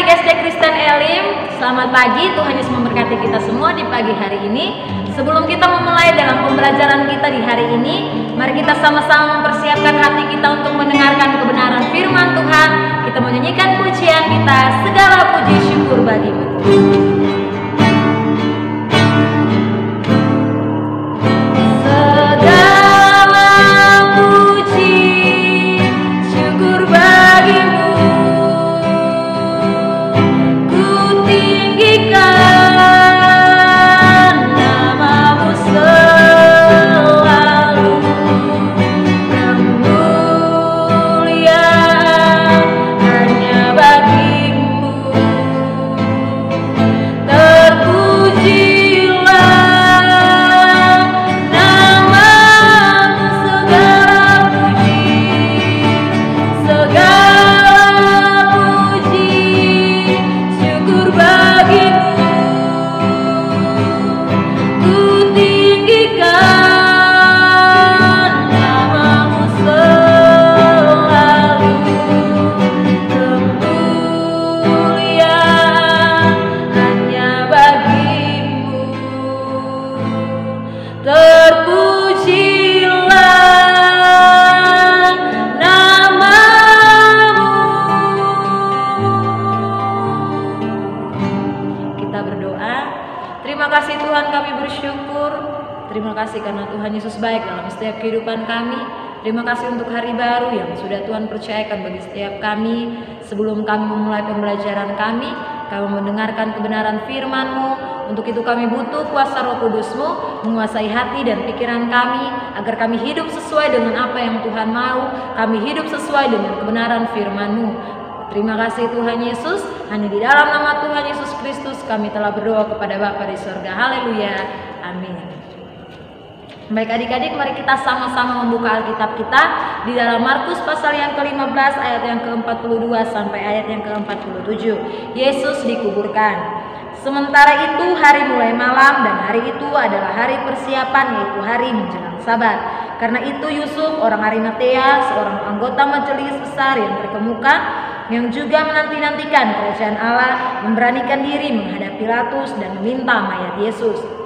adik-adik SD Kristen Elim, selamat pagi. Tuhan Yesus memberkati kita semua di pagi hari ini. Sebelum kita memulai dalam pembelajaran kita di hari ini, mari kita sama-sama mempersiapkan hati kita untuk mendengarkan kebenaran firman Tuhan. Kita menyanyikan pujian kita, segala puji syukur bagi-Mu. Terima kasih karena Tuhan Yesus baik dalam setiap kehidupan kami. Terima kasih untuk hari baru yang sudah Tuhan percayakan bagi setiap kami. Sebelum kami memulai pembelajaran kami mendengarkan kebenaran firman-Mu. Untuk itu kami butuh kuasa Roh Kudus-Mu menguasai hati dan pikiran kami, agar kami hidup sesuai dengan apa yang Tuhan mau. Kami hidup sesuai dengan kebenaran firman-Mu. Terima kasih Tuhan Yesus. Hanya di dalam nama Tuhan Yesus Kristus kami telah berdoa kepada Bapa di surga. Haleluya. Amin. Baik adik-adik, mari kita sama-sama membuka Alkitab kita di dalam Markus pasal yang ke-15 ayat yang ke-42 sampai ayat yang ke-47. Yesus dikuburkan. Sementara itu hari mulai malam dan hari itu adalah hari persiapan, yaitu hari menjelang Sabat. Karena itu Yusuf orang Arimatea, seorang anggota majelis besar yang terkemuka, yang juga menanti-nantikan kerajaan Allah, memberanikan diri menghadap Pilatus dan meminta mayat Yesus.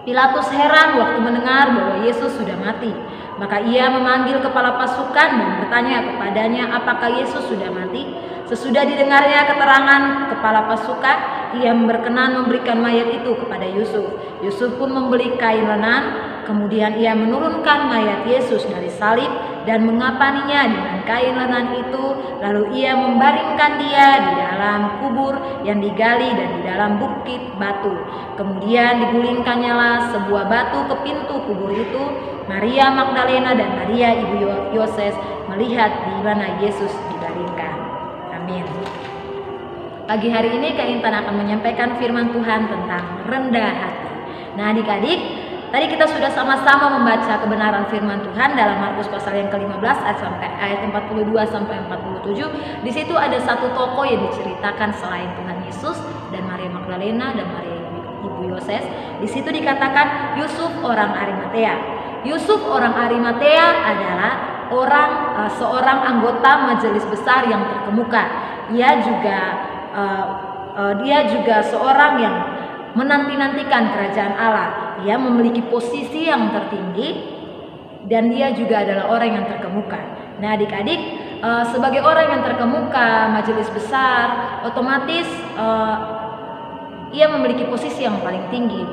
Pilatus heran waktu mendengar bahwa Yesus sudah mati. Maka ia memanggil kepala pasukan dan bertanya kepadanya apakah Yesus sudah mati. Sesudah didengarnya keterangan kepala pasukan, ia berkenan memberikan mayat itu kepada Yusuf. Yusuf pun membeli kain lenan. Kemudian ia menurunkan mayat Yesus dari salib dan mengapaninya dengan kain lenan itu. Lalu ia membaringkan dia di dalam kubur yang digali dan di dalam bukit batu. Kemudian digulingkannyalah sebuah batu ke pintu kubur itu. Maria Magdalena dan Maria ibu Yoses melihat di mana Yesus dibaringkan. Amin. Pagi hari ini Kak Intan akan menyampaikan firman Tuhan tentang rendah hati. Nah adik-adik, tadi kita sudah sama-sama membaca kebenaran firman Tuhan dalam Markus pasal yang ke-15 ayat 42 sampai 47. Di situ ada satu tokoh yang diceritakan selain Tuhan Yesus dan Maria Magdalena dan Maria ibu Yoses. Di situ dikatakan Yusuf orang Arimatea. Yusuf orang Arimatea adalah seorang anggota majelis besar yang terkemuka. Dia juga seorang yang menanti-nantikan kerajaan Allah. Dia memiliki posisi yang tertinggi dan dia juga adalah orang yang terkemuka. Nah adik-adik, sebagai orang yang terkemuka, majelis besar, otomatis ia memiliki posisi yang paling tinggi,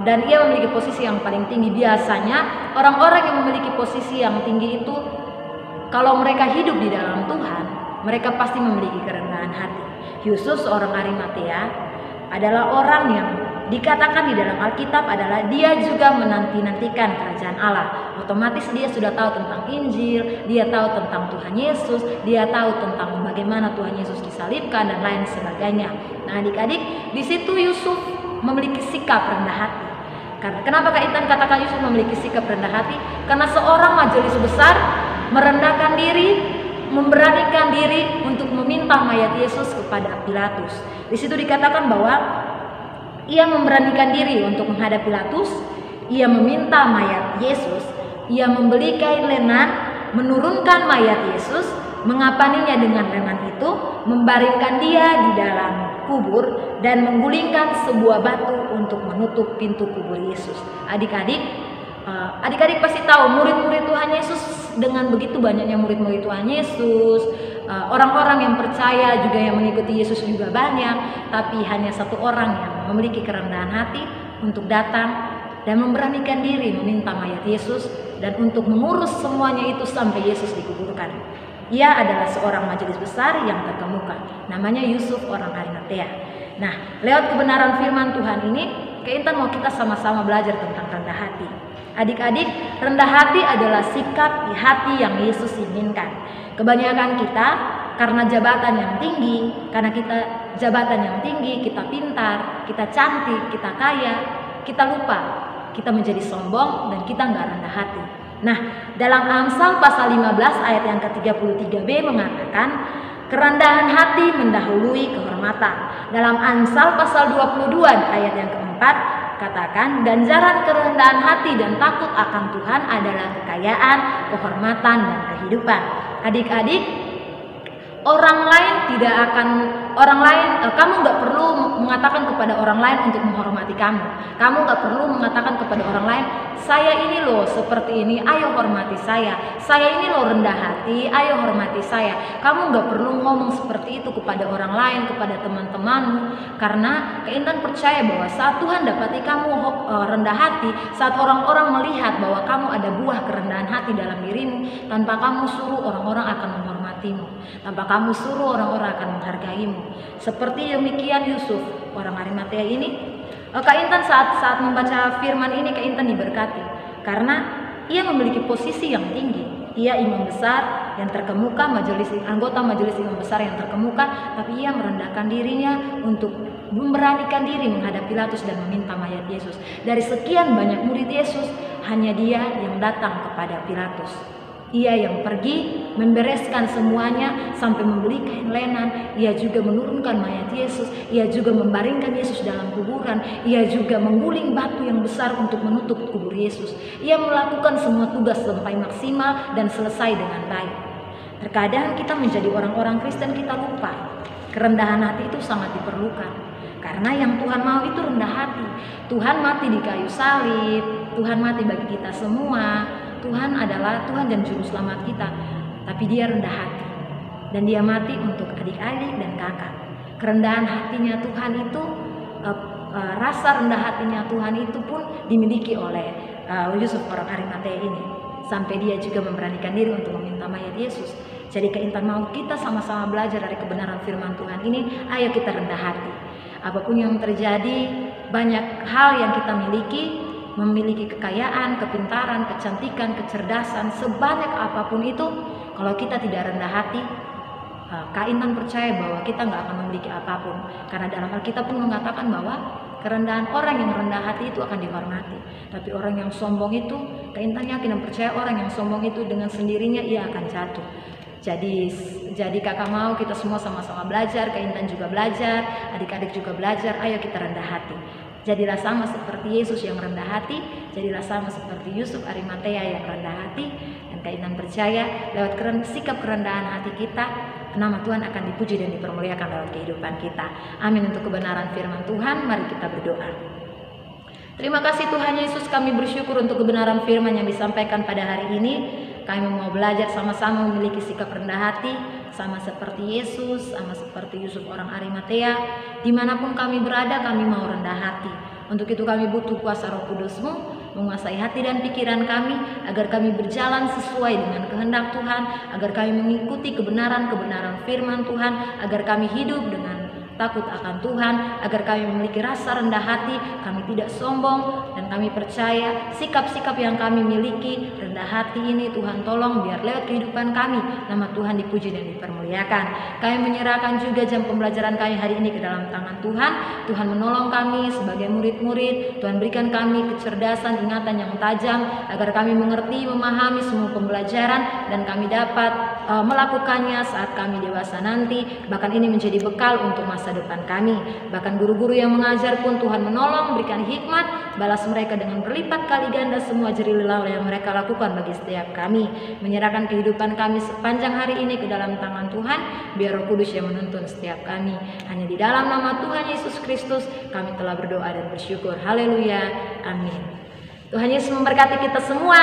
dan ia memiliki posisi yang paling tinggi. Biasanya orang-orang yang memiliki posisi yang tinggi itu, kalau mereka hidup di dalam Tuhan, mereka pasti memiliki kerendahan hati. Yusuf seorang Arimatea adalah orang yang dikatakan di dalam Alkitab adalah dia juga menanti-nantikan kerajaan Allah. Otomatis dia sudah tahu tentang Injil, dia tahu tentang Tuhan Yesus, dia tahu tentang bagaimana Tuhan Yesus disalibkan dan lain sebagainya. Nah adik-adik, di situ Yusuf memiliki sikap rendah hati. Kenapa Kak Intan katakan Yusuf memiliki sikap rendah hati? Karena seorang majelis besar merendahkan diri, memberanikan diri untuk meminta mayat Yesus kepada Pilatus. Di situ dikatakan bahwa ia memberanikan diri untuk menghadap Pilatus, ia meminta mayat Yesus, ia membeli kain lenan, menurunkan mayat Yesus, mengapaninya dengan leman itu, membaringkan dia di dalam kubur, dan menggulingkan sebuah batu untuk menutup pintu kubur Yesus. Adik-adik pasti tahu murid-murid Tuhan Yesus, dengan begitu banyaknya murid-murid Tuhan Yesus, orang-orang yang percaya juga yang mengikuti Yesus juga banyak, tapi hanya satu orang yang memiliki kerendahan hati untuk datang dan memberanikan diri meminta mayat Yesus dan untuk mengurus semuanya itu sampai Yesus dikuburkan. Ia adalah seorang majelis besar yang terkemuka, namanya Yusuf orang Arimatea. Nah, lewat kebenaran firman Tuhan ini, Kak Intan mau kita sama-sama belajar tentang rendah hati. Adik-adik, rendah hati adalah sikap di hati yang Yesus inginkan. Kebanyakan kita karena jabatan yang tinggi, kita pintar, kita cantik, kita kaya, kita lupa, kita menjadi sombong dan kita nggak rendah hati. Nah, dalam Amsal pasal 15 ayat yang ke-33b mengatakan, kerendahan hati mendahului kehormatan. Dalam Amsal pasal 22 ayat yang keempat katakan, ganjaran kerendahan hati dan takut akan Tuhan adalah kekayaan, kehormatan, dan kehidupan. Adik-adik, kamu nggak perlu mengatakan kepada orang lain untuk menghormati kamu. Kamu nggak perlu mengatakan kepada orang lain, saya ini loh seperti ini, ayo hormati saya. Saya ini loh rendah hati, ayo hormati saya. Kamu nggak perlu ngomong seperti itu kepada orang lain, kepada teman-temanmu, karena Kak Intan percaya bahwa saat Tuhan dapati kamu rendah hati, saat orang-orang melihat bahwa kamu ada buah kerendahan hati dalam dirimu, tanpa kamu suruh orang-orang akan menghormatimu, tanpa kamu suruh orang-orang akan menghargaimu. Seperti demikian Yusuf orang Arimatea ini, Kak Intan saat membaca firman ini, Kak Intan diberkati karena ia memiliki posisi yang tinggi. Ia imam besar yang terkemuka, anggota majelis imam besar yang terkemuka, tapi ia merendahkan dirinya untuk memberanikan diri menghadap Pilatus dan meminta mayat Yesus. Dari sekian banyak murid Yesus, hanya dia yang datang kepada Pilatus. Ia yang pergi membereskan semuanya sampai membeli kain lenan. Ia juga menurunkan mayat Yesus. Ia juga membaringkan Yesus dalam kuburan. Ia juga mengguling batu yang besar untuk menutup kubur Yesus. Ia melakukan semua tugas sampai maksimal dan selesai dengan baik. Terkadang kita menjadi orang-orang Kristen, kita lupa kerendahan hati itu sangat diperlukan. Karena yang Tuhan mau itu rendah hati. Tuhan mati di kayu salib. Tuhan mati bagi kita semua. Tuhan adalah Tuhan dan Juru Selamat kita, tapi dia rendah hati. Dan dia mati untuk adik-adik dan kakak. Kerendahan hatinya Tuhan itu, rasa rendah hatinya Tuhan itu pun dimiliki oleh Yusuf orang Arimatea ini. Sampai dia juga memberanikan diri untuk meminta mayat Yesus. Jadi Kak Intan mau kita sama-sama belajar dari kebenaran firman Tuhan ini, ayo kita rendah hati. Apapun yang terjadi, banyak hal yang kita memiliki kekayaan, kepintaran, kecantikan, kecerdasan, sebanyak apapun itu, kalau kita tidak rendah hati, Kak Intan percaya bahwa kita nggak akan memiliki apapun. Karena dalam Alkitab pun mengatakan bahwa kerendahan orang yang rendah hati itu akan dihormati. Tapi orang yang sombong itu, Kak Intan yakin dan percaya orang yang sombong itu dengan sendirinya ia akan jatuh. Jadi kakak mau kita semua sama-sama belajar, Kak Intan juga belajar, adik-adik juga belajar, ayo kita rendah hati. Jadilah sama seperti Yesus yang rendah hati, jadilah sama seperti Yusuf Arimatea yang rendah hati. Dan Kak Intan percaya lewat sikap kerendahan hati kita, nama Tuhan akan dipuji dan dipermuliakan dalam kehidupan kita. Amin. Untuk kebenaran firman Tuhan, mari kita berdoa. Terima kasih Tuhan Yesus, kami bersyukur untuk kebenaran firman yang disampaikan pada hari ini. Kami mau belajar sama-sama memiliki sikap rendah hati, sama seperti Yesus, sama seperti Yusuf orang Arimatea. Dimanapun kami berada, kami mau rendah hati. Untuk itu kami butuh kuasa Roh Kudus-Mu menguasai hati dan pikiran kami, agar kami berjalan sesuai dengan kehendak Tuhan, agar kami mengikuti kebenaran-kebenaran firman Tuhan, agar kami hidup dengan takut akan Tuhan, agar kami memiliki rasa rendah hati, kami tidak sombong, dan kami percaya sikap-sikap yang kami miliki, rendah hati ini Tuhan tolong biar lewat kehidupan kami, nama Tuhan dipuji dan dipermuliakan. Kami menyerahkan juga jam pembelajaran kami hari ini ke dalam tangan Tuhan. Tuhan menolong kami sebagai murid-murid, Tuhan berikan kami kecerdasan, ingatan yang tajam, agar kami mengerti, memahami semua pembelajaran, dan kami dapat melakukannya saat kami dewasa nanti. Bahkan ini menjadi bekal untuk masa depan kami. Bahkan guru-guru yang mengajar pun Tuhan menolong, berikan hikmat, balas mereka dengan berlipat kali ganda semua jerih lelah yang mereka lakukan bagi setiap kami. Menyerahkan kehidupan kami sepanjang hari ini ke dalam tangan Tuhan, biar Roh Kudus yang menuntun setiap kami. Hanya di dalam nama Tuhan Yesus Kristus kami telah berdoa dan bersyukur. Haleluya, amin. Tuhan Yesus memberkati kita semua.